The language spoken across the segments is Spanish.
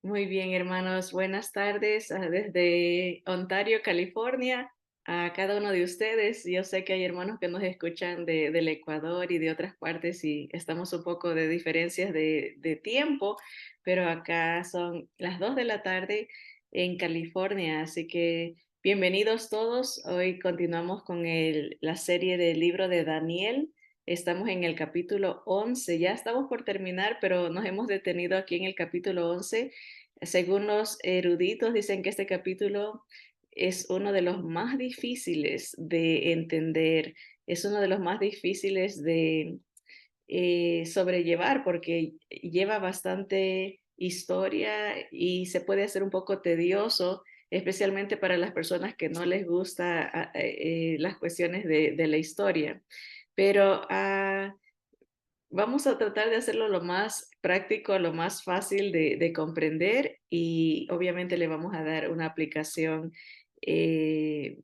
Muy bien, hermanos. Buenas tardes desde Ontario, California, a cada uno de ustedes. Yo sé que hay hermanos que nos escuchan del Ecuador y de otras partes y estamos un poco de diferencias de tiempo, pero acá son las 2 de la tarde en California, así que bienvenidos todos. Hoy continuamos con la serie del libro de Daniel. Estamos en el capítulo 11. Ya estamos por terminar, pero nos hemos detenido aquí en el capítulo 11. Según los eruditos, dicen que este capítulo es uno de los más difíciles de entender, es uno de los más difíciles de sobrellevar porque lleva bastante historia y se puede hacer un poco tedioso, especialmente para las personas que no les gusta las cuestiones de la historia. Pero vamos a tratar de hacerlo lo más práctico, lo más fácil de comprender y obviamente le vamos a dar una aplicación eh,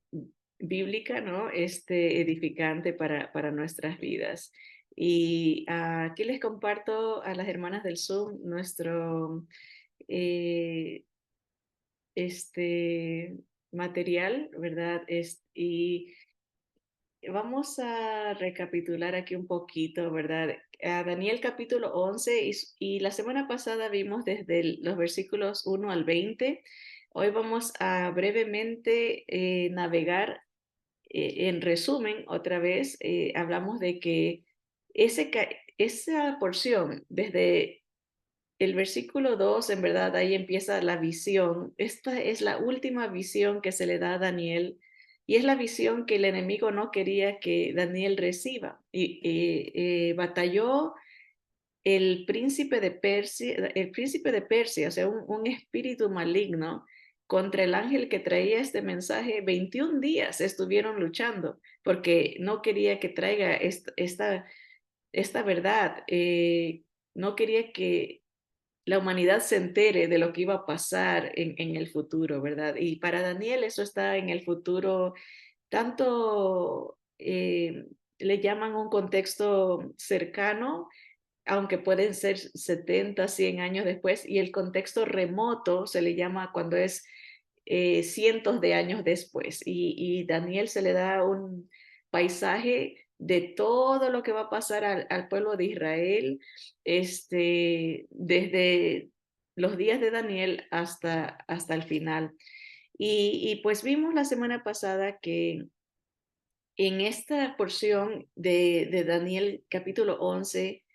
bíblica, ¿no? Edificante para nuestras vidas. Y aquí les comparto a las hermanas del Zoom nuestro eh, este material, ¿verdad? Y vamos a recapitular aquí un poquito, ¿verdad? A Daniel capítulo 11 y la semana pasada vimos desde los versículos 1 al 20. Hoy vamos a brevemente navegar. En resumen, otra vez, hablamos de que esa porción, desde el versículo 2, en verdad, ahí empieza la visión. Esta es la última visión que se le da a Daniel y es la visión que el enemigo no quería que Daniel reciba. Y batalló el príncipe de Persia, o sea, un espíritu maligno contra el ángel que traía este mensaje. 21 días estuvieron luchando porque no quería que traiga esta verdad. No quería que la humanidad se entere de lo que iba a pasar en el futuro, ¿verdad? Y para Daniel eso está en el futuro, tanto le llaman un contexto cercano, aunque pueden ser 70, 100 años después, y el contexto remoto se le llama cuando es cientos de años después. Y Daniel se le da un paisaje de todo lo que va a pasar al pueblo de Israel, desde los días de Daniel hasta el final. Y pues vimos la semana pasada que en esta porción de Daniel capítulo 11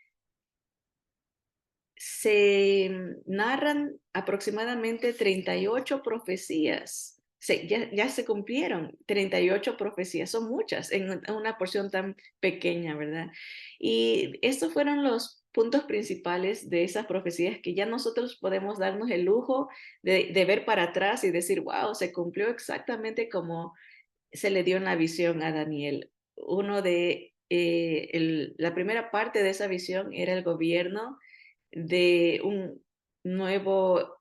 se narran aproximadamente 38 profecías. Ya se cumplieron 38 profecías, son muchas en una porción tan pequeña, ¿verdad? Y estos fueron los puntos principales de esas profecías que ya nosotros podemos darnos el lujo de ver para atrás y decir, wow, se cumplió exactamente como se le dio en la visión a Daniel. La primera parte de esa visión era el gobierno de un nuevo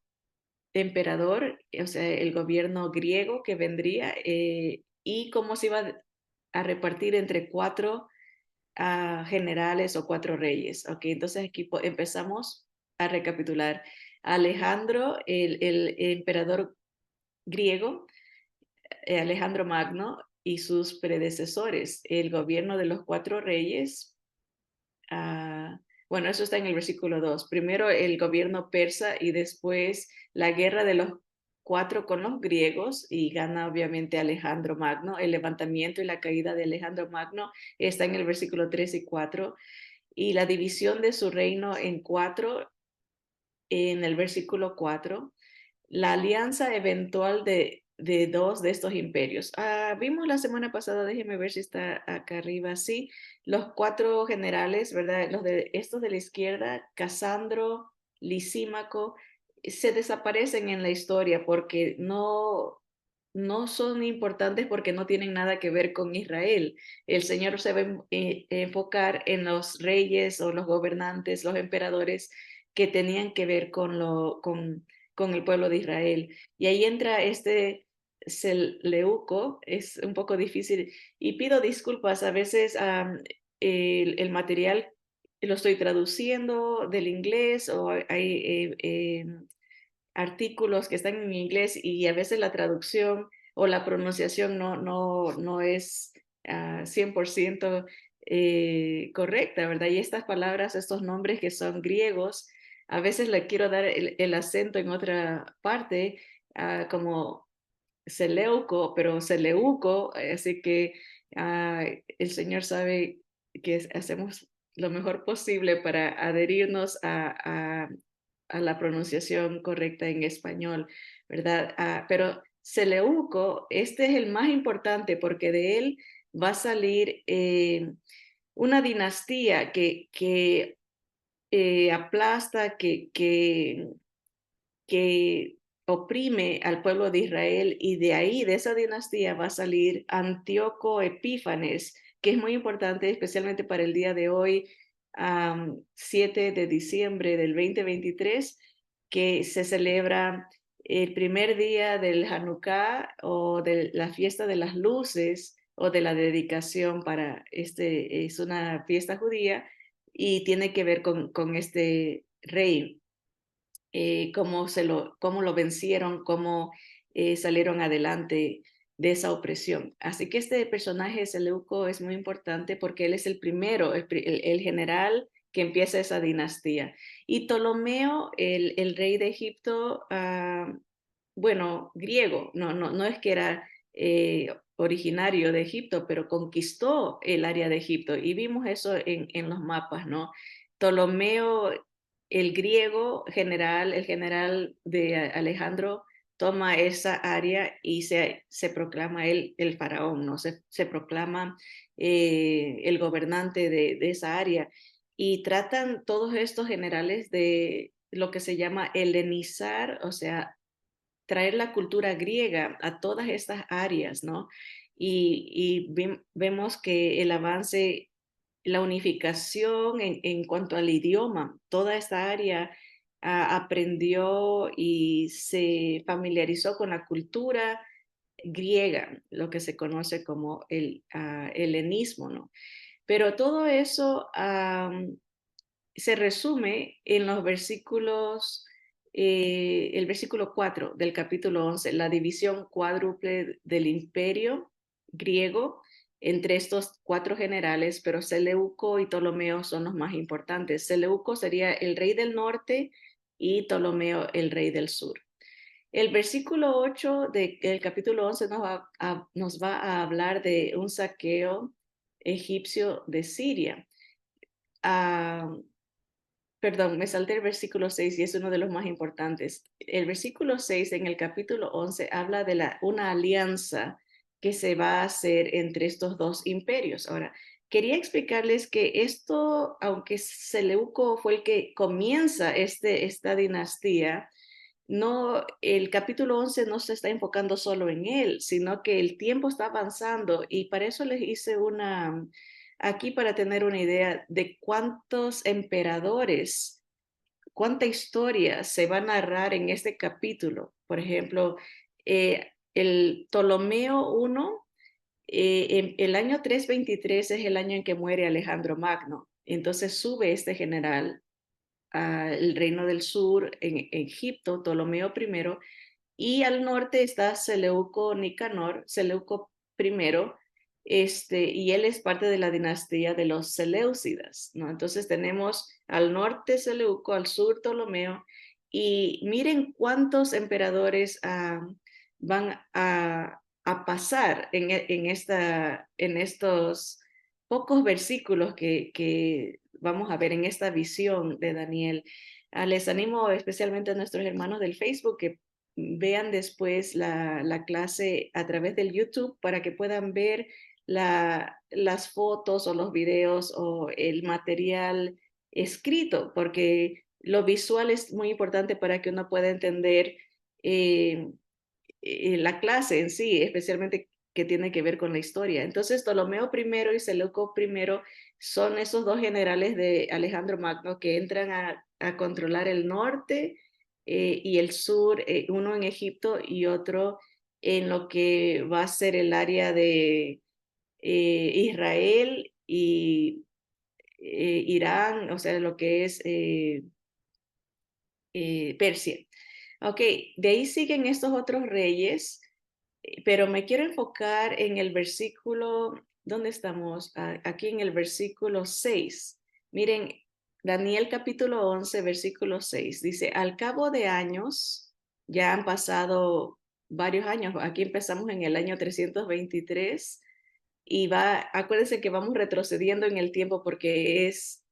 emperador, o sea, el gobierno griego que vendría, y cómo se iba a repartir entre cuatro generales o cuatro reyes. Ok, entonces aquí empezamos a recapitular. Alejandro, el emperador griego, Alejandro Magno y sus predecesores, el gobierno de los cuatro reyes. Bueno, eso está en el versículo 2. Primero el gobierno persa y después la guerra de los cuatro con los griegos y gana obviamente Alejandro Magno. El levantamiento y la caída de Alejandro Magno está en el versículo 3 y 4 y la división de su reino en cuatro en el versículo 4, la alianza eventual de dos de estos imperios. Vimos la semana pasada, déjeme ver si está acá arriba, sí, los cuatro generales, ¿verdad? Estos de la izquierda, Casandro, Lisímaco, se desaparecen en la historia porque no son importantes porque no tienen nada que ver con Israel. El Señor se va a enfocar en los reyes o los gobernantes, los emperadores que tenían que ver con el pueblo de Israel. Y ahí entra Seleuco, es un poco difícil y pido disculpas, a veces el material lo estoy traduciendo del inglés o hay artículos que están en inglés y a veces la traducción o la pronunciación no es 100% correcta, ¿verdad? Y estas palabras, estos nombres que son griegos, a veces le quiero dar el acento en otra parte, como Seleuco, pero Seleuco, así que el Señor sabe que hacemos lo mejor posible para adherirnos a la pronunciación correcta en español, ¿verdad? Pero Seleuco, este es el más importante porque de él va a salir una dinastía que aplasta, que oprime al pueblo de Israel y de ahí, de esa dinastía, va a salir Antíoco Epífanes, que es muy importante, especialmente para el día de hoy, 7 de diciembre del 2023, que se celebra el primer día del Hanukkah o de la fiesta de las luces o de la dedicación para es una fiesta judía y tiene que ver con este rey, cómo lo vencieron, cómo salieron adelante de esa opresión. Así que este personaje Seleuco es muy importante porque él es el primero, el general que empieza esa dinastía. Y Ptolomeo, el rey de Egipto, bueno, griego, no es que era originario de Egipto, pero conquistó el área de Egipto y vimos eso en los mapas, ¿no? Ptolomeo, el griego general, el general de Alejandro, toma esa área y se proclama él el faraón, ¿no? Se proclama el gobernante de esa área. Y tratan todos estos generales de lo que se llama helenizar, o sea, traer la cultura griega a todas estas áreas, ¿no? Vemos que el avance, la unificación en cuanto al idioma, toda esta área aprendió y se familiarizó con la cultura griega, lo que se conoce como el helenismo, ¿no? Pero todo eso se resume en los versículos, el versículo 4 del capítulo 11, la división cuádruple del imperio griego entre estos cuatro generales, pero Seleuco y Ptolomeo son los más importantes. Seleuco sería el rey del norte y Ptolomeo el rey del sur. El versículo 8 del capítulo 11 nos va a hablar de un saqueo egipcio de Siria. Uh, Perdón, me salté el versículo 6 y es uno de los más importantes. El versículo 6 en el capítulo 11 habla de una alianza que se va a hacer entre estos dos imperios. Ahora, quería explicarles que esto, aunque Seleuco fue el que comienza esta dinastía, no, el capítulo 11 no se está enfocando solo en él, sino que el tiempo está avanzando y para eso les hice aquí para tener una idea de cuántos emperadores, cuánta historia se va a narrar en este capítulo. Por ejemplo, el Ptolomeo I, en el año 323 es el año en que muere Alejandro Magno. Entonces sube este general al reino del sur en Egipto, Ptolomeo I, y al norte está Seleuco Nicanor, Seleuco I, y él es parte de la dinastía de los Seleucidas, ¿no? Entonces tenemos al norte Seleuco, al sur Ptolomeo, y miren cuántos emperadores van a pasar en estos pocos versículos que vamos a ver en esta visión de Daniel. Les animo especialmente a nuestros hermanos del Facebook que vean después la clase a través del YouTube para que puedan ver las fotos o los videos o el material escrito, porque lo visual es muy importante para que uno pueda entender eh, la clase en sí, especialmente que tiene que ver con la historia. Entonces, Ptolomeo I y Seleuco I son esos dos generales de Alejandro Magno que entran a controlar el norte y el sur, uno en Egipto y otro en lo que va a ser el área de Israel y Irán, o sea, lo que es Persia. Ok, de ahí siguen estos otros reyes, pero me quiero enfocar en el versículo, ¿dónde estamos? Aquí en el versículo 6. Miren, Daniel capítulo 11, versículo 6, dice, al cabo de años, ya han pasado varios años, aquí empezamos en el año 323 y acuérdense que vamos retrocediendo en el tiempo porque es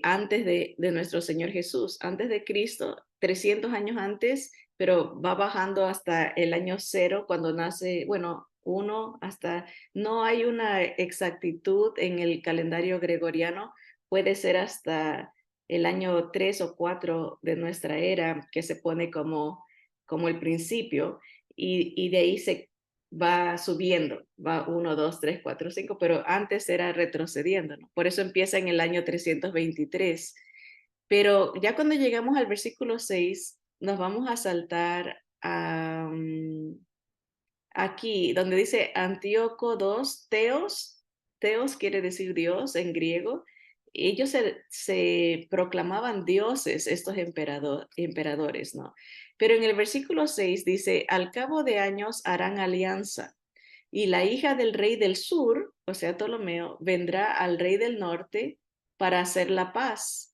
antes de nuestro Señor Jesús, antes de Cristo, 300 años antes, pero va bajando hasta el año cero cuando nace, bueno, uno hasta, no hay una exactitud en el calendario gregoriano, puede ser hasta el año 3 o 4 de nuestra era que se pone como el principio y de ahí se va subiendo, va 1, 2, 3, 4, 5, pero antes era retrocediendo, ¿no? Por eso empieza en el año 323. Pero ya cuando llegamos al versículo 6, nos vamos a saltar a, aquí, donde dice Antíoco II, Teos quiere decir Dios en griego. Ellos se proclamaban dioses, estos emperadores, ¿no? Pero en el versículo 6 dice, al cabo de años harán alianza y la hija del rey del sur, o sea, Ptolomeo, vendrá al rey del norte para hacer la paz,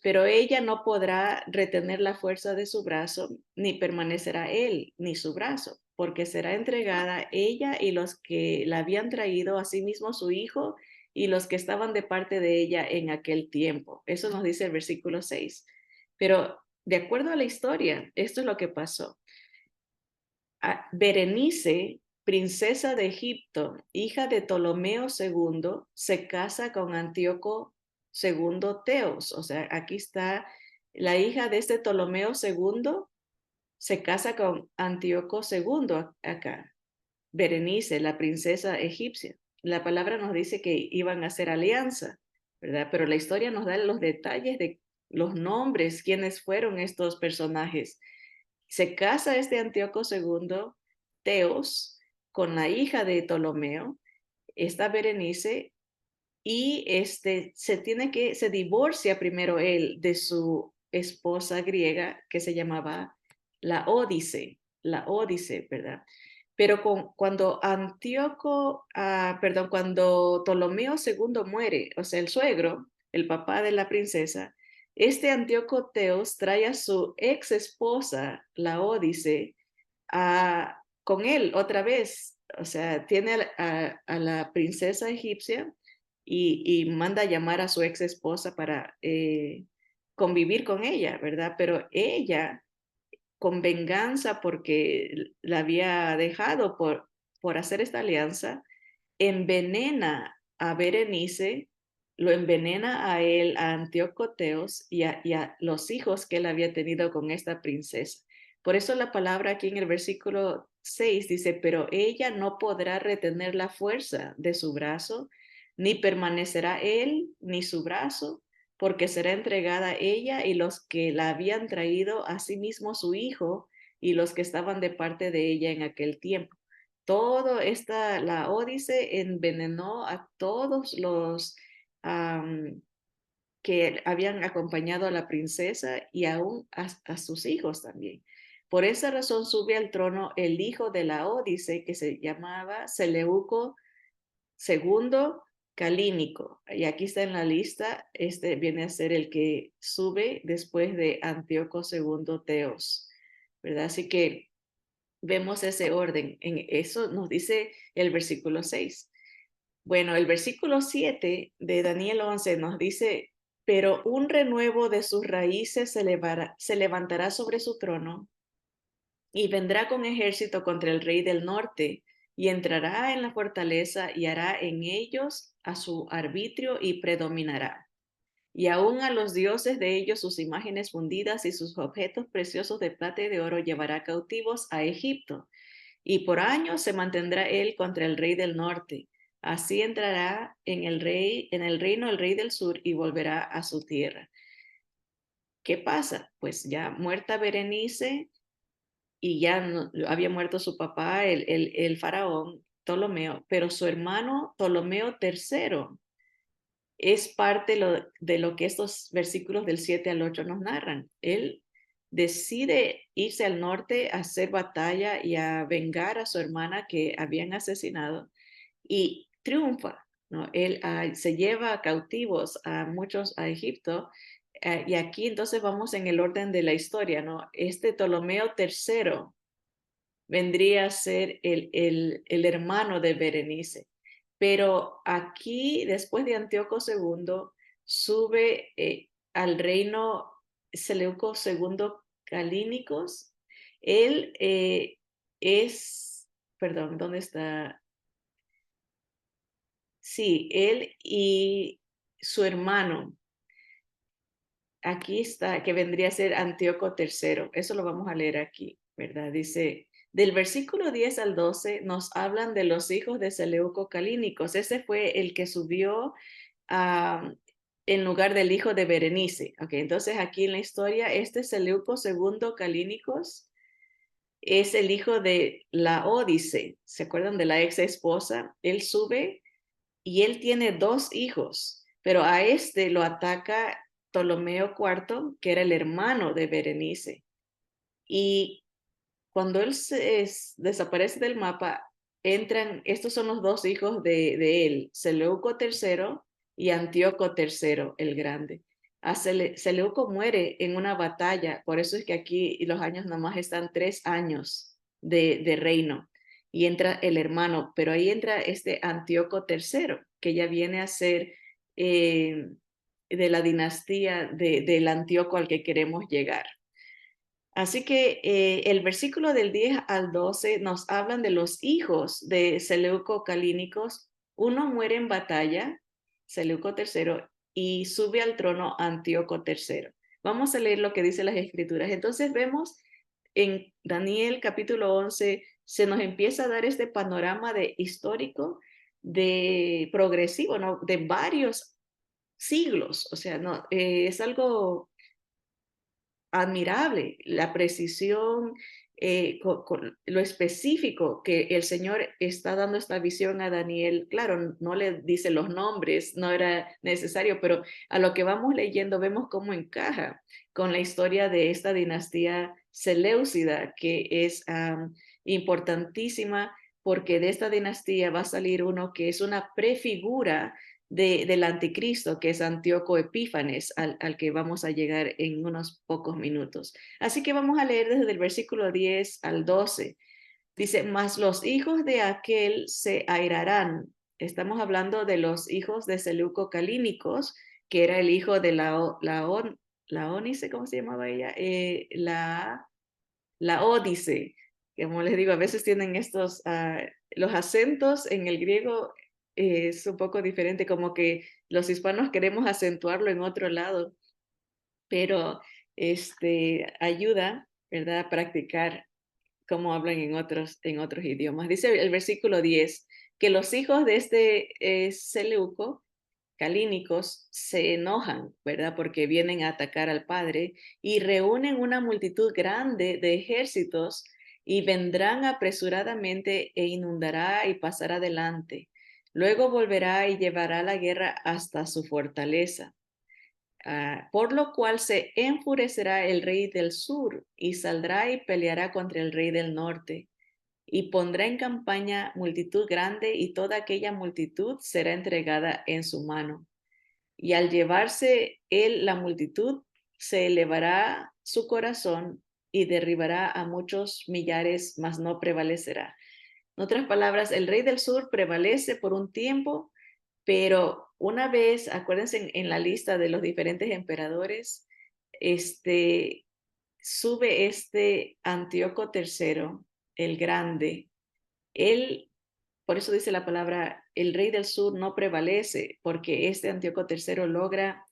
pero ella no podrá retener la fuerza de su brazo, ni permanecerá él, ni su brazo, porque será entregada ella y los que la habían traído, asimismo su hijo y los que estaban de parte de ella en aquel tiempo. Eso nos dice el versículo 6. Pero de acuerdo a la historia, esto es lo que pasó. Berenice, princesa de Egipto, hija de Ptolomeo II, se casa con Antíoco II Teos. O sea, aquí está la hija de este Ptolomeo II, se casa con Antíoco II acá. Berenice, la princesa egipcia. La palabra nos dice que iban a hacer alianza, ¿verdad? Pero la historia nos da los detalles de los nombres, quiénes fueron estos personajes. Se casa este Antíoco II, Teos, con la hija de Ptolomeo, esta Berenice, y se divorcia primero él de su esposa griega que se llamaba la Ódice, ¿verdad? Pero cuando cuando Ptolomeo II muere, o sea, el suegro, el papá de la princesa, este Antíoco Teos trae a su ex esposa, la Ódice, con él otra vez. O sea, tiene a la princesa egipcia y manda a llamar a su ex esposa para convivir con ella, ¿verdad? Pero ella, con venganza porque la había dejado por hacer esta alianza, envenena a Berenice, lo envenena a él, a Antíoco Teos y a los hijos que él había tenido con esta princesa. Por eso la palabra aquí en el versículo 6 dice, pero ella no podrá retener la fuerza de su brazo, ni permanecerá él ni su brazo, porque será entregada ella y los que la habían traído, asimismo su hijo y los que estaban de parte de ella en aquel tiempo. La Ódice envenenó a todos los que habían acompañado a la princesa y aún a sus hijos también. Por esa razón sube al trono el hijo de la Ódice que se llamaba Seleuco II Calínico. Y aquí está en la lista, este viene a ser el que sube después de Antíoco II Teos, ¿verdad? Así que vemos ese orden. En eso nos dice el versículo 6. Bueno, el versículo 7 de Daniel 11 nos dice, pero un renuevo de sus raíces se levantará sobre su trono y vendrá con ejército contra el rey del norte y entrará en la fortaleza y hará en ellos a su arbitrio y predominará. Y aún a los dioses de ellos sus imágenes fundidas y sus objetos preciosos de plata y de oro llevará cautivos a Egipto. Y por años se mantendrá él contra el rey del norte. Así entrará en el reino del rey del sur y volverá a su tierra. ¿Qué pasa? Pues ya muerta Berenice y ya había muerto su papá, el faraón Ptolomeo, pero su hermano Ptolomeo III es parte de lo que estos versículos del 7 al 8 nos narran. Él decide irse al norte a hacer batalla y a vengar a su hermana que habían asesinado y triunfa, ¿no? Él se lleva cautivos a muchos a Egipto y aquí entonces vamos en el orden de la historia, ¿no? Este Ptolomeo III vendría a ser el hermano de Berenice. Pero aquí, después de Antíoco II, sube al reino Seleuco II Calínicos. Él es, perdón, ¿dónde está? Sí, él y su hermano, aquí está, que vendría a ser Antíoco III. Eso lo vamos a leer aquí, ¿verdad? Dice, del versículo 10 al 12 nos hablan de los hijos de Seleuco Calínicos. Ese fue el que subió a, en lugar del hijo de Berenice. Okay, entonces aquí en la historia, este Seleuco II Calínicos es el hijo de Laódice. ¿Se acuerdan de la ex esposa? Él sube y él tiene dos hijos, pero a este lo ataca Ptolomeo IV, que era el hermano de Berenice. Y cuando él desaparece del mapa, entran, estos son los dos hijos de él, Seleuco III y Antíoco III, el Grande. Seleuco muere en una batalla, por eso es que aquí los años nomás están 3 años de reino. Y entra el hermano, pero ahí entra este Antíoco III, que ya viene a ser eh, de la dinastía del Antíoco al que queremos llegar. Así que el versículo del 10 al 12 nos hablan de los hijos de Seleuco Calínicos. Uno muere en batalla, Seleuco III, y sube al trono Antíoco III. Vamos a leer lo que dice las escrituras. Entonces vemos en Daniel capítulo 11, se nos empieza a dar este panorama de histórico, de progresivo, ¿no? De varios siglos. O sea, no, es algo admirable, la precisión, con lo específico que el Señor está dando esta visión a Daniel. Claro, no le dice los nombres, no era necesario, pero a lo que vamos leyendo vemos cómo encaja con la historia de esta dinastía seleucida, que es importantísima porque de esta dinastía va a salir uno que es una prefigura del anticristo, que es Antíoco Epífanes, al que vamos a llegar en unos pocos minutos. Así que vamos a leer desde el versículo 10 al 12. Dice, mas los hijos de aquel se airarán. Estamos hablando de los hijos de Seleuco Calínicos, que era el hijo de Laónice, ¿cómo se llamaba ella? La Ódice. Como les digo, a veces tienen estos, los acentos en el griego es un poco diferente, como que los hispanos queremos acentuarlo en otro lado, pero ayuda, ¿verdad?, a practicar cómo hablan en otros idiomas. Dice el versículo 10, que los hijos de este Seleuco, calínicos, se enojan, ¿verdad? Porque vienen a atacar al padre y reúnen una multitud grande de ejércitos y vendrán apresuradamente e inundará y pasará adelante. Luego volverá y llevará la guerra hasta su fortaleza. Por lo cual se enfurecerá el rey del sur y saldrá y peleará contra el rey del norte y pondrá en campaña multitud grande y toda aquella multitud será entregada en su mano. Y al llevarse él la multitud, se elevará su corazón y derribará a muchos millares, mas no prevalecerá. En otras palabras, el rey del sur prevalece por un tiempo, pero una vez, acuérdense en la lista de los diferentes emperadores, sube Antíoco III, el grande. Él, por eso dice la palabra, el rey del sur no prevalece, porque este Antíoco III logra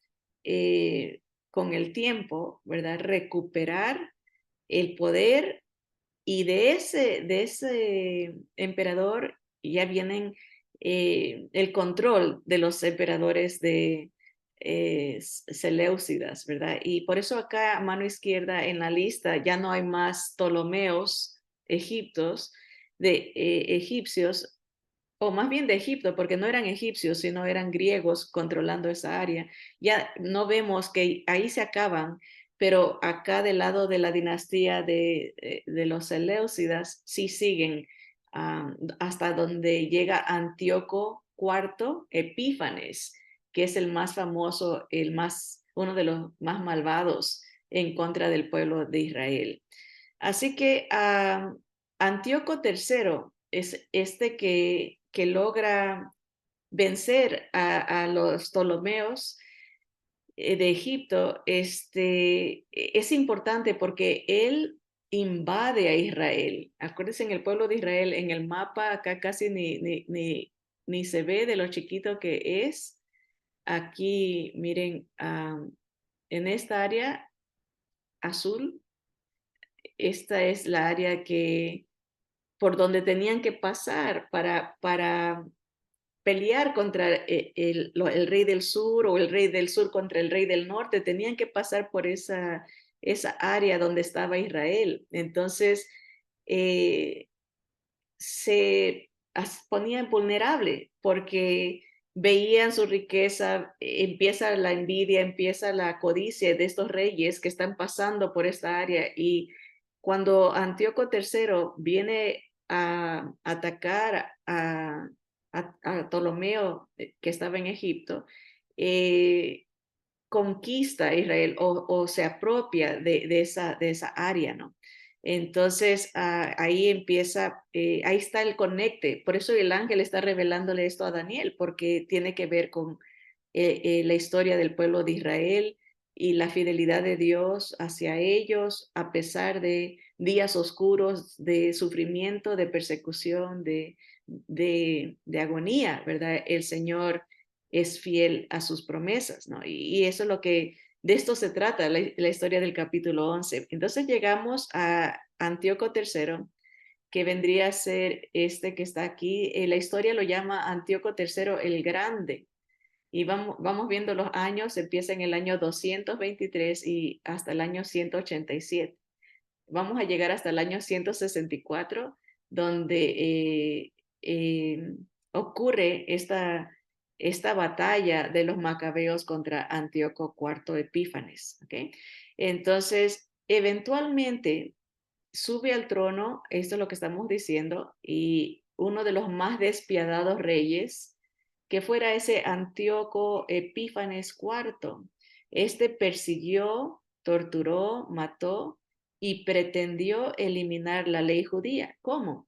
con el tiempo, ¿verdad?, recuperar el poder y de ese emperador ya vienen el control de los emperadores de Seleucidas, ¿verdad? Y por eso acá a mano izquierda en la lista ya no hay más Ptolomeos egipcios, o más bien de Egipto, porque no eran egipcios, sino eran griegos controlando esa área. Ya no vemos que ahí se acaban pero acá del lado de la dinastía de los Seleucidas sí siguen hasta donde llega Antíoco IV Epífanes, que es el más famoso, uno de los más malvados en contra del pueblo de Israel. Así que Antíoco III es este que logra vencer a los Ptolomeos de Egipto. Es importante porque él invade a Israel. Acuérdense, en el pueblo de Israel, en el mapa acá casi ni se ve de lo chiquito que es. Aquí, miren, en esta área azul, esta es la área por donde tenían que pasar para pelear contra el rey del sur, o el rey del sur contra el rey del norte. Tenían que pasar por esa área donde estaba Israel. Entonces, eh, se ponían vulnerable porque veían su riqueza, empieza la envidia, empieza la codicia de estos reyes que están pasando por esta área. Y cuando Antíoco III viene a atacar a Ptolomeo, que estaba en Egipto, eh, conquista a Israel, o se apropia de esa área, ¿no? Entonces ahí empieza, ahí está el conecte. Por eso el ángel está revelándole esto a Daniel, porque tiene que ver con la historia del pueblo de Israel y la fidelidad de Dios hacia ellos, a pesar de días oscuros, de sufrimiento, de persecución, de agonía, ¿verdad? El Señor es fiel a sus promesas, ¿no? Y eso es lo que, de esto se trata, la historia del capítulo 11. Entonces llegamos a Antíoco III, que vendría a ser este que está aquí. La historia lo llama Antíoco III el Grande. Y vamos viendo los años, empieza en el año 223 y hasta el año 187. Vamos a llegar hasta el año 164, donde ocurre esta batalla de los macabeos contra Antíoco IV Epífanes. ¿Okay? Entonces, eventualmente sube al trono, esto es lo que estamos diciendo, y uno de los más despiadados reyes, que fuera ese Antíoco Epífanes IV. Este persiguió, torturó, mató y pretendió eliminar la ley judía. ¿Cómo?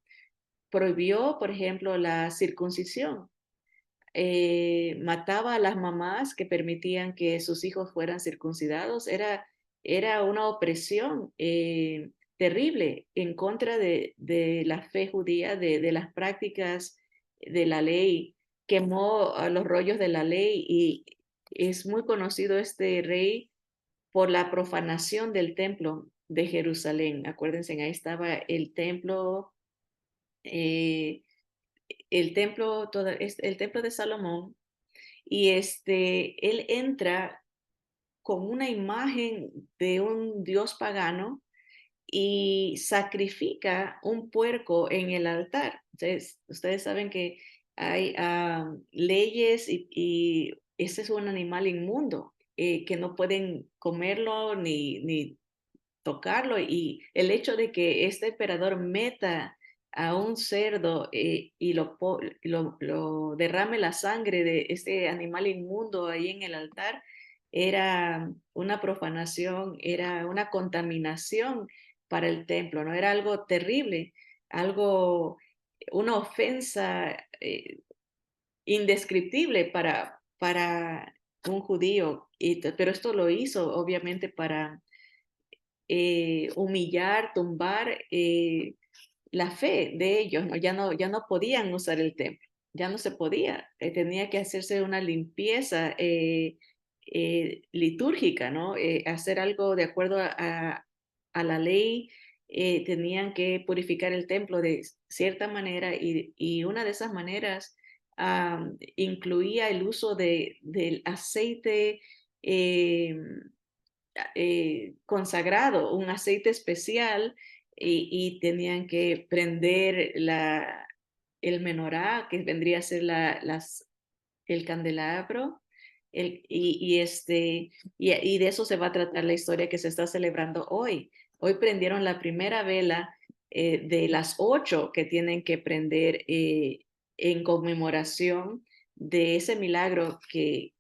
Prohibió, por ejemplo, la circuncisión. Mataba a las mamás que permitían que sus hijos fueran circuncidados. Era una opresión terrible en contra de la fe judía, de las prácticas de la ley. Quemó a los rollos de la ley, y es muy conocido este rey por la profanación del templo de Jerusalén. Acuérdense, ahí estaba eh, el templo de Salomón, y él entra con una imagen de un dios pagano y sacrifica un puerco en el altar. Entonces, ustedes saben que hay leyes, y ese es un animal inmundo, que no pueden comerlo ni tocarlo, y el hecho de que este emperador meta a un cerdo y lo derrame la sangre de este animal inmundo ahí en el altar, era una profanación, era una contaminación para el templo, ¿no? Era algo terrible, algo, una ofensa indescriptible para un judío, pero esto lo hizo obviamente para humillar, tumbar la fe de ellos, ¿no? Ya no podían usar el templo, ya no se podía, tenía que hacerse una limpieza litúrgica, ¿no? Hacer algo de acuerdo a la ley. Tenían que purificar el templo de cierta manera, y una de esas maneras incluía el uso del aceite consagrado, un aceite especial, y tenían que prender el menorá, que vendría a ser el candelabro, Y de eso se va a tratar la historia que se está celebrando hoy. Hoy prendieron la primera vela de las 8 que tienen que prender en conmemoración de ese milagro que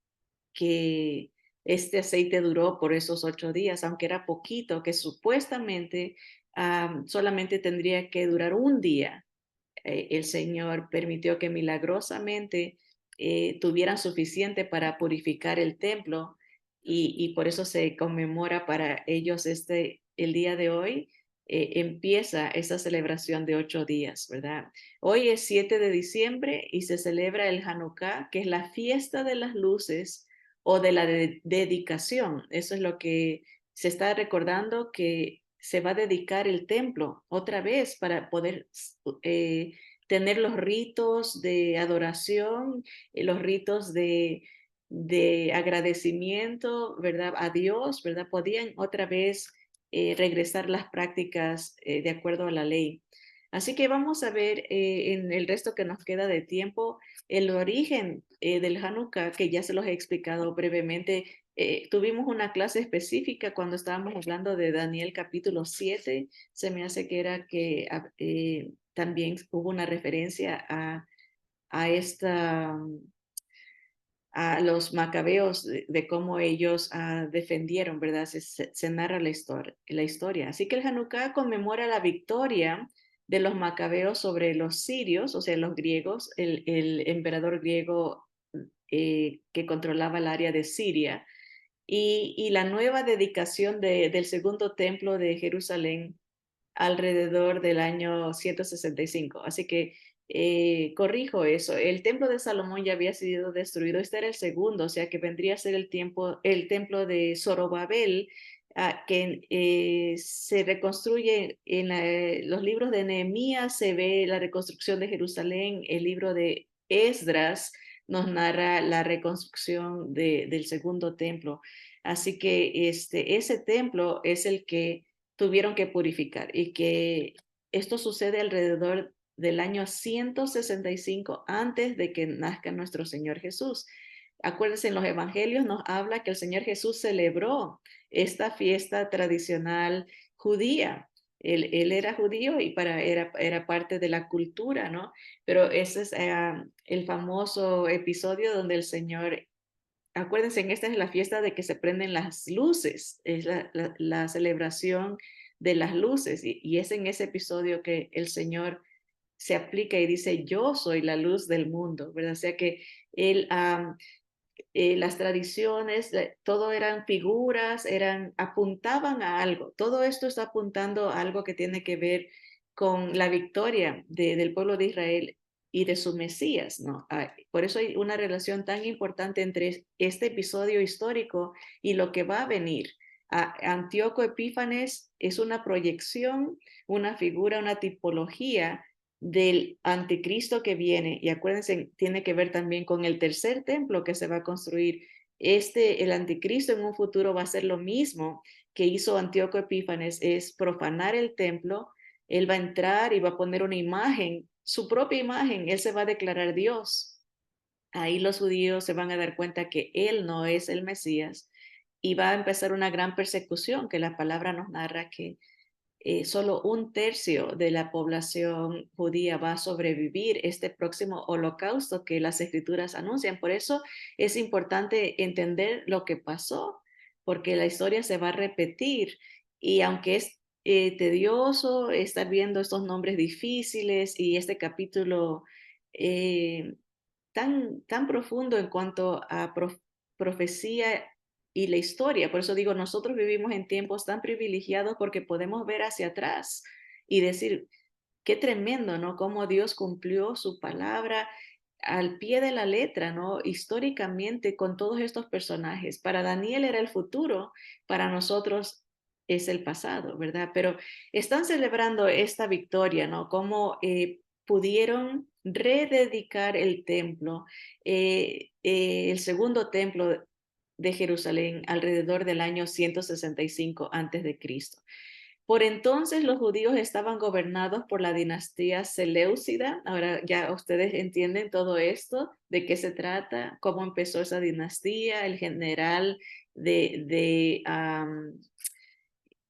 este aceite duró por esos 8 días, aunque era poquito, que supuestamente solamente tendría que durar un día. El Señor permitió que milagrosamente tuvieran suficiente para purificar el templo y por eso se conmemora para ellos el día de hoy. Empieza esa celebración de 8 días, ¿verdad? Hoy es 7 de diciembre y se celebra el Hanukkah, que es la fiesta de las luces o de la dedicación. Eso es lo que se está recordando, que se va a dedicar el templo otra vez para poder eh, tener los ritos de adoración, los ritos de agradecimiento, ¿verdad? A Dios, ¿verdad? Podían otra vez regresar las prácticas de acuerdo a la ley. Así que vamos a ver en el resto que nos queda de tiempo el origen del Hanukkah, que ya se los he explicado brevemente. Tuvimos una clase específica cuando estábamos hablando de Daniel capítulo 7. Se me hace que era que también hubo una referencia a esta a los macabeos de cómo ellos defendieron, ¿verdad? Se narra la historia. Así que el Hanukkah conmemora la victoria de los macabeos sobre los sirios, o sea, los griegos, el emperador griego que controlaba el área de Siria, y la nueva dedicación del segundo templo de Jerusalén alrededor del año 165. Así que corrijo eso. El templo de Salomón ya había sido destruido. Este era el segundo, o sea que vendría a ser el templo de Zorobabel, que se reconstruye en los libros de Nehemías, se ve la reconstrucción de Jerusalén. El libro de Esdras nos narra la reconstrucción del segundo templo. Así que ese templo es el que tuvieron que purificar y que esto sucede alrededor del año 165 antes de que nazca nuestro Señor Jesús. Acuérdense, en los evangelios nos habla que el Señor Jesús celebró esta fiesta tradicional judía. Él era judío y era parte de la cultura, ¿no? Pero ese es el famoso episodio donde el Señor, acuérdense, en esta es la fiesta de que se prenden las luces, es la celebración de las luces y es en ese episodio que el Señor se aplica y dice, yo soy la luz del mundo, ¿verdad? O sea que él, las tradiciones, todo eran figuras, apuntaban a algo. Todo esto está apuntando a algo que tiene que ver con la victoria del pueblo de Israel y de su Mesías, ¿no? Por eso hay una relación tan importante entre este episodio histórico y lo que va a venir. Antíoco Epífanes es una proyección, una figura, una tipología del anticristo que viene, y acuérdense, tiene que ver también con el tercer templo que se va a construir. El anticristo en un futuro va a ser lo mismo que hizo Antíoco Epífanes, es profanar el templo. Él va a entrar y va a poner una imagen, su propia imagen, él se va a declarar Dios. Ahí los judíos se van a dar cuenta que él no es el Mesías y va a empezar una gran persecución que la palabra nos narra que solo un tercio de la población judía va a sobrevivir este próximo holocausto que las escrituras anuncian. Por eso es importante entender lo que pasó, porque la historia se va a repetir y aunque es tedioso estar viendo estos nombres difíciles y este capítulo eh, tan profundo en cuanto a profecía y la historia. Por eso digo, nosotros vivimos en tiempos tan privilegiados porque podemos ver hacia atrás y decir, qué tremendo, ¿no? Cómo Dios cumplió su palabra al pie de la letra, ¿no? Históricamente con todos estos personajes. Para Daniel era el futuro, para nosotros es el pasado, ¿verdad? Pero están celebrando esta victoria, ¿no? Cómo pudieron rededicar el templo, el segundo templo de Jerusalén alrededor del año 165 antes de Cristo. Por entonces los judíos estaban gobernados por la dinastía Seleucida. Ahora ya ustedes entienden todo esto, de qué se trata, cómo empezó esa dinastía, el general de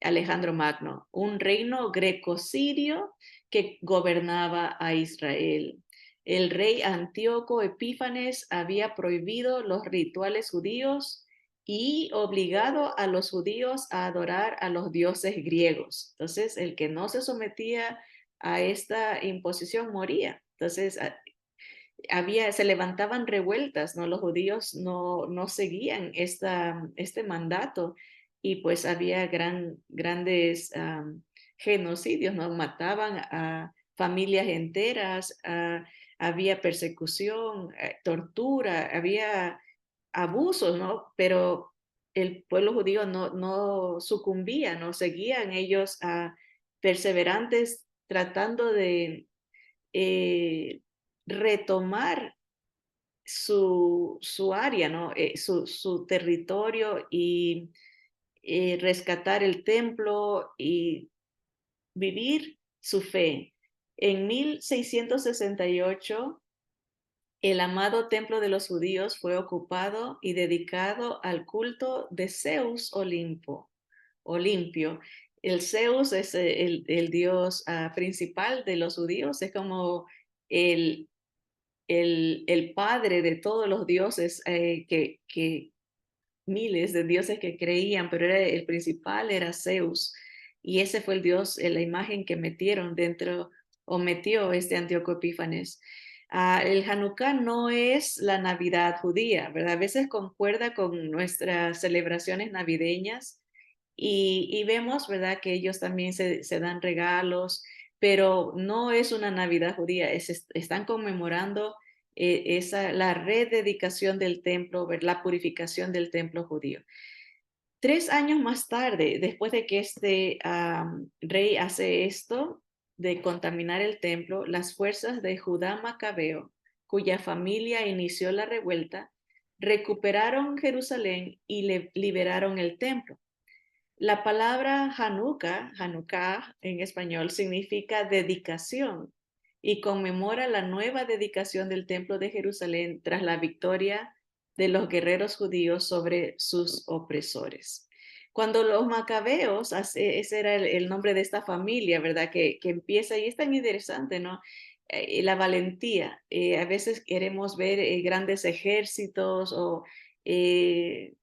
Alejandro Magno, un reino greco-sirio que gobernaba a Israel. El rey Antíoco Epífanes había prohibido los rituales judíos y obligado a los judíos a adorar a los dioses griegos. Entonces, el que no se sometía a esta imposición moría. Entonces, se levantaban revueltas, ¿no? Los judíos no seguían este mandato y pues había grandes genocidios, ¿no? Mataban a familias enteras, había persecución, tortura, había abusos, ¿no? Pero el pueblo judío no sucumbía, ¿no? Seguían ellos perseverantes tratando de eh, retomar su área, ¿no? Su territorio y rescatar el templo y vivir su fe. En 1668, el amado templo de los judíos fue ocupado y dedicado al culto de Zeus Olimpio. El Zeus es el dios principal de los judíos, es como el, el padre de todos los dioses que miles de dioses que creían, pero el principal era Zeus. Y ese fue el dios, la imagen que metieron dentro, o metió este Antíoco Epífanes. El Hanukkah no es la Navidad judía, ¿verdad? A veces concuerda con nuestras celebraciones navideñas y vemos, ¿verdad? Que ellos también se dan regalos, pero no es una Navidad judía, están conmemorando la rededicación del templo, la purificación del templo judío. 3 años más tarde, después de que este rey hace esto, de contaminar el templo, las fuerzas de Judá Macabeo, cuya familia inició la revuelta, recuperaron Jerusalén y liberaron el templo. La palabra Hanukkah en español, significa dedicación y conmemora la nueva dedicación del Templo de Jerusalén tras la victoria de los guerreros judíos sobre sus opresores. Cuando los macabeos, ese era el nombre de esta familia, ¿verdad? Que empieza, y es tan interesante, ¿no? La valentía. A veces queremos ver grandes ejércitos o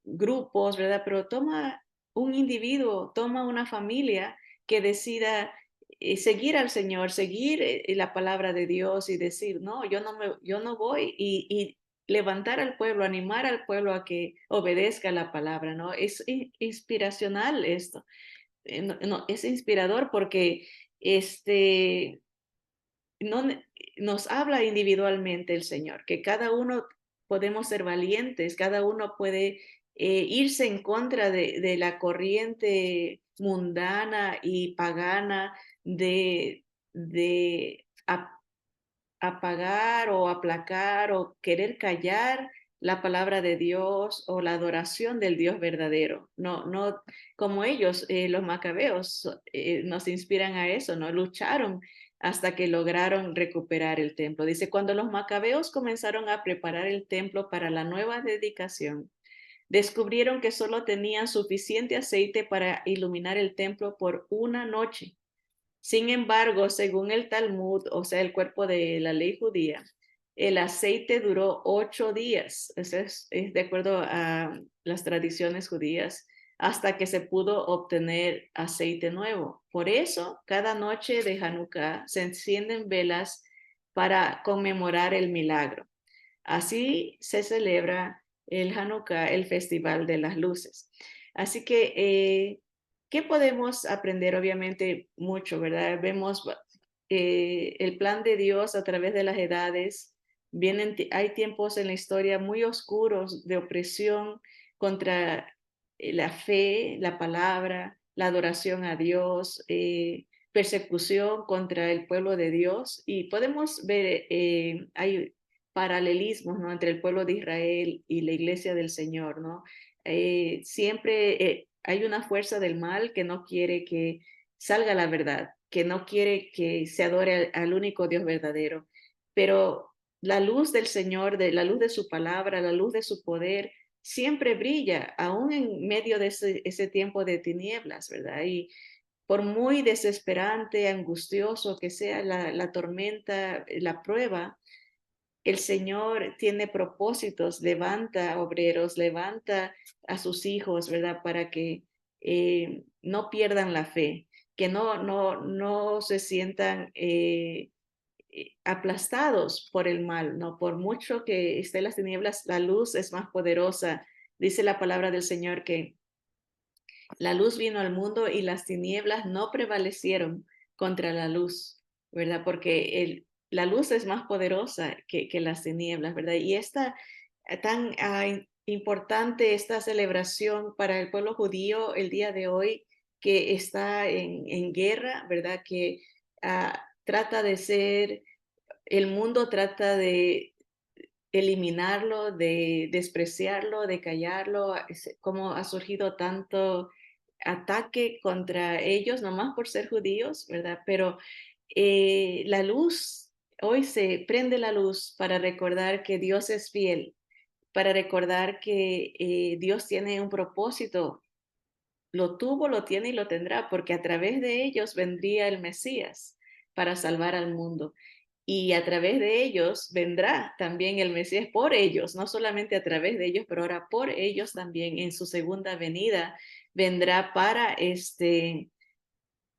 grupos, ¿verdad? Pero toma un individuo, toma una familia que decida seguir al Señor, seguir la palabra de Dios y decir, no, yo no voy y levantar al pueblo, animar al pueblo a que obedezca la palabra, ¿no? Es inspiracional esto. Es inspirador porque no, nos habla individualmente el Señor, que cada uno podemos ser valientes, cada uno puede irse en contra de la corriente mundana y pagana de apagar o aplacar o querer callar la palabra de Dios o la adoración del Dios verdadero. No, como ellos, los macabeos, nos inspiran a eso, ¿no? Lucharon hasta que lograron recuperar el templo. Dice, cuando los macabeos comenzaron a preparar el templo para la nueva dedicación, descubrieron que solo tenían suficiente aceite para iluminar el templo por una noche. Sin embargo, según el Talmud, o sea, el cuerpo de la ley judía, el aceite duró 8 días. Eso es de acuerdo a las tradiciones judías, hasta que se pudo obtener aceite nuevo. Por eso, cada noche de Hanukkah se encienden velas para conmemorar el milagro. Así se celebra el Hanukkah, el Festival de las Luces. Así que, ¿qué podemos aprender? Obviamente mucho, ¿verdad? Vemos el plan de Dios a través de las edades. Hay tiempos en la historia muy oscuros de opresión contra la fe, la palabra, la adoración a Dios, persecución contra el pueblo de Dios. Y podemos ver, hay paralelismos, ¿no? Entre el pueblo de Israel y la iglesia del Señor, ¿no? Siempre hay una fuerza del mal que no quiere que salga la verdad, que no quiere que se adore al único Dios verdadero. Pero la luz del Señor, de la luz de su palabra, la luz de su poder, siempre brilla, aún en medio de ese tiempo de tinieblas, ¿verdad? Y por muy desesperante, angustioso que sea la tormenta, la prueba, el Señor tiene propósitos, levanta obreros, levanta a sus hijos, ¿verdad? Para que no pierdan la fe, que no se sientan aplastados por el mal, ¿no? Por mucho que esté en las tinieblas, la luz es más poderosa. Dice la palabra del Señor que la luz vino al mundo y las tinieblas no prevalecieron contra la luz, ¿verdad? Porque la luz es más poderosa que las tinieblas, ¿verdad? Y esta tan importante, esta celebración para el pueblo judío el día de hoy, que está en guerra, ¿verdad? Que trata de ser, el mundo trata de eliminarlo, de despreciarlo, de callarlo, como ha surgido tanto ataque contra ellos, nomás por ser judíos, ¿verdad? Pero la luz, hoy se prende la luz para recordar que Dios es fiel, para recordar que Dios tiene un propósito, lo tuvo, lo tiene y lo tendrá, porque a través de ellos vendría el Mesías para salvar al mundo. Y a través de ellos vendrá también el Mesías por ellos, no solamente a través de ellos, pero ahora por ellos también en su segunda venida vendrá para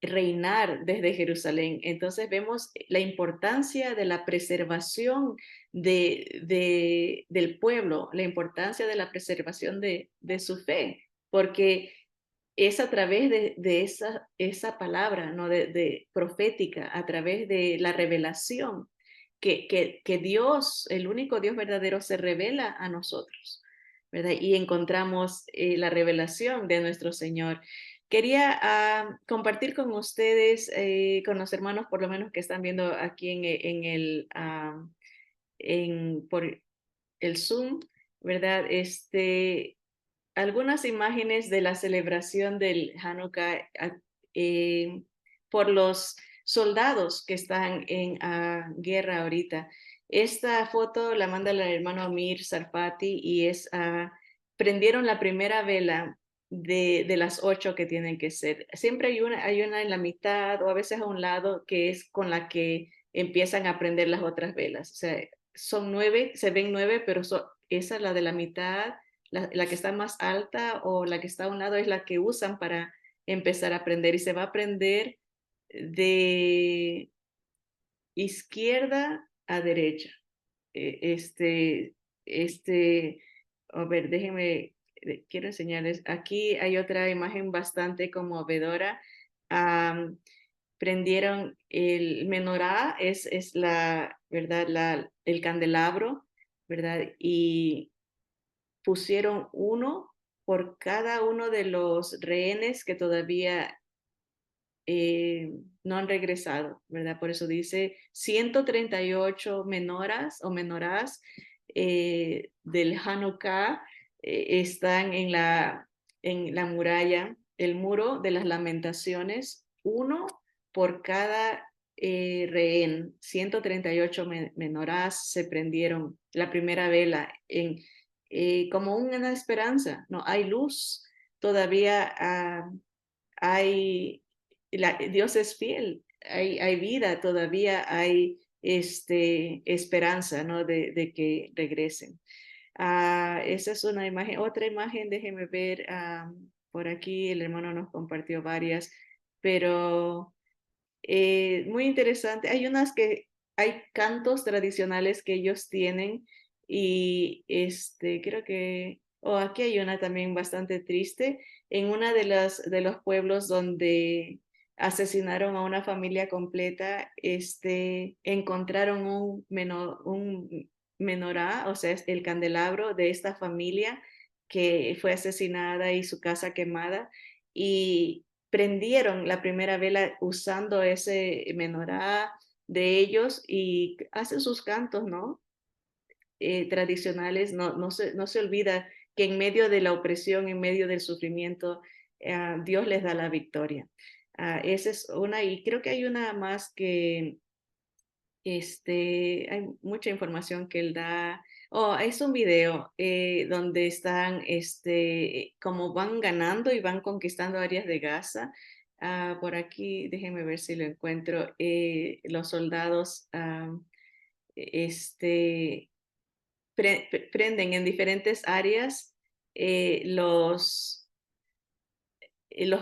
reinar desde Jerusalén. Entonces vemos la importancia de la preservación del pueblo, la importancia de la preservación de su fe, porque es a través de esa palabra, ¿no? De profética, a través de la revelación, que Dios, el único Dios verdadero, se revela a nosotros, ¿verdad? Y encontramos la revelación de nuestro Señor. Quería compartir con ustedes, con los hermanos por lo menos que están viendo aquí por el Zoom, ¿verdad? Algunas imágenes de la celebración del Hanukkah eh, por los soldados que están en guerra ahorita. Esta foto la manda el hermano Amir Sarfati y prendieron la primera vela de las 8 que tienen que ser. Siempre hay una en la mitad o a veces a un lado que es con la que empiezan a prender las otras velas. O sea, son 9, se ven 9, pero esa, la de la mitad, la que está más alta o la que está a un lado es la que usan para empezar a aprender y se va a aprender de izquierda a derecha. Eh, Este, este, a ver, déjenme, quiero enseñarles. Aquí hay otra imagen bastante conmovedora. Am, Prendieron el menorá, es la, ¿verdad? El candelabro, ¿verdad? Y pusieron uno por cada uno de los rehenes que todavía no han regresado, ¿verdad? Por eso dice 138 menoras o menorás del Hanukkah están en la muralla, el muro de las lamentaciones, uno por cada rehén. 138 menorás se prendieron la primera vela como una esperanza, ¿no? Hay luz, todavía hay Dios es fiel, hay vida, todavía hay esperanza, ¿no? De que regresen. Esa es una imagen. Otra imagen, déjeme ver, por aquí el hermano nos compartió varias, pero muy interesante. Hay cantos tradicionales que ellos tienen y creo que, aquí hay una también bastante triste, en una de los pueblos donde asesinaron a una familia completa, encontraron un menorá, o sea, es el candelabro de esta familia que fue asesinada y su casa quemada. Y prendieron la primera vela usando ese menorá de ellos y hacen sus cantos, ¿no? Tradicionales, no se olvida que en medio de la opresión, en medio del sufrimiento, Dios les da la victoria. Esa es una, y creo que hay una más que hay mucha información que él da. Oh, es un video donde están, como van ganando y van conquistando áreas de Gaza. Por aquí, déjenme ver si lo encuentro. Los soldados, este, prenden en diferentes áreas los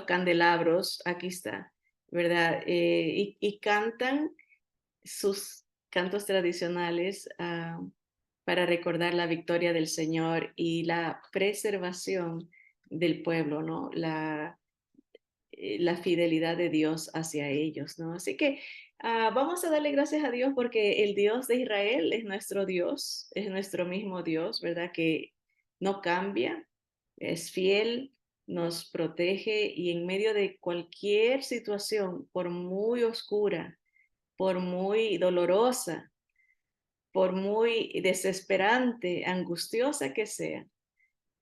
candelabros. Aquí está, ¿verdad? Y cantan sus cantos tradicionales para recordar la victoria del Señor y la preservación del pueblo, ¿no? La fidelidad de Dios hacia ellos, ¿no? Así que vamos a darle gracias a Dios porque el Dios de Israel es nuestro Dios, es nuestro mismo Dios, ¿verdad? Que no cambia, es fiel, nos protege y en medio de cualquier situación, por muy oscura, por muy dolorosa, por muy desesperante, angustiosa que sea,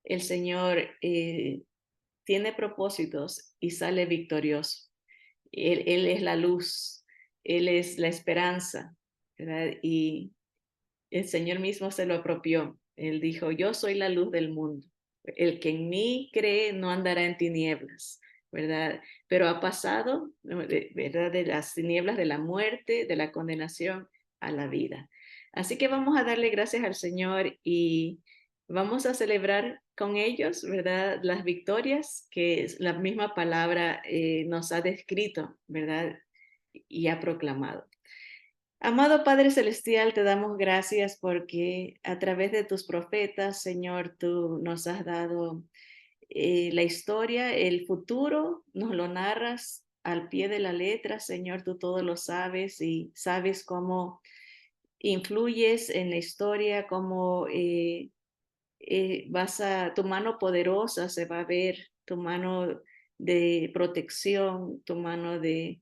el Señor tiene propósitos y sale victorioso. Él es la luz, Él es la esperanza, ¿verdad? Y el Señor mismo se lo apropió. Él dijo, yo soy la luz del mundo. El que en mí cree no andará en tinieblas, ¿verdad? Pero ha pasado, ¿verdad? De las tinieblas de la muerte, de la condenación a la vida. Así que vamos a darle gracias al Señor y vamos a celebrar con ellos, ¿verdad? Las victorias que la misma palabra nos ha descrito, ¿verdad? Y ha proclamado. Amado Padre Celestial, te damos gracias porque a través de tus profetas, Señor, tú nos has dado la historia, el futuro, nos lo narras al pie de la letra, Señor, tú todo lo sabes y sabes cómo influyes en la historia, cómo tu mano poderosa se va a ver, tu mano de protección, tu mano de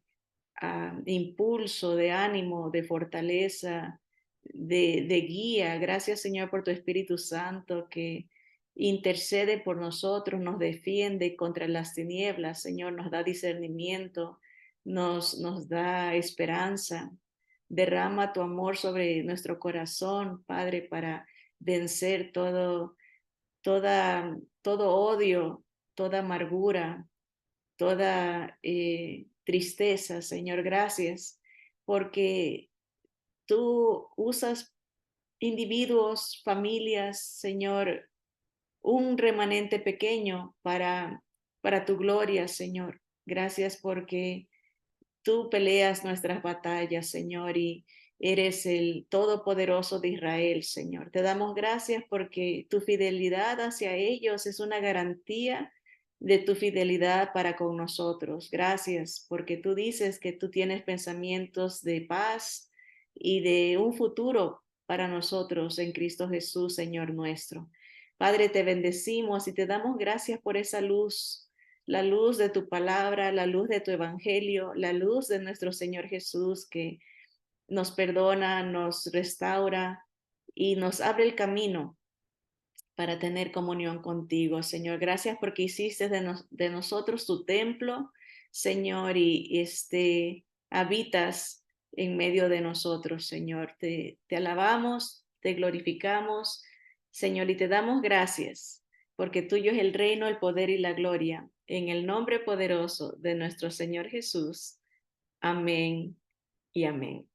impulso, de ánimo, de fortaleza, de guía. Gracias, Señor, por tu Espíritu Santo que intercede por nosotros, nos defiende contra las tinieblas, Señor, nos da discernimiento, nos da esperanza. Derrama tu amor sobre nuestro corazón, Padre, para vencer todo odio, toda amargura, toda tristeza, Señor. Gracias porque tú usas individuos, familias, Señor, un remanente pequeño para tu gloria, Señor. Gracias porque tú peleas nuestras batallas, Señor, y eres el Todopoderoso de Israel, Señor. Te damos gracias porque tu fidelidad hacia ellos es una garantía de tu fidelidad para con nosotros. Gracias porque tú dices que tú tienes pensamientos de paz y de un futuro para nosotros en Cristo Jesús, Señor nuestro. Padre, te bendecimos y te damos gracias por esa luz, la luz de tu palabra, la luz de tu evangelio, la luz de nuestro Señor Jesús que nos perdona, nos restaura y nos abre el camino para tener comunión contigo, Señor. Gracias porque hiciste de nosotros tu templo, Señor, y habitas en medio de nosotros, Señor. Te alabamos, te glorificamos, Señor, y te damos gracias porque tuyo es el reino, el poder y la gloria. En el nombre poderoso de nuestro Señor Jesús. Amén y amén.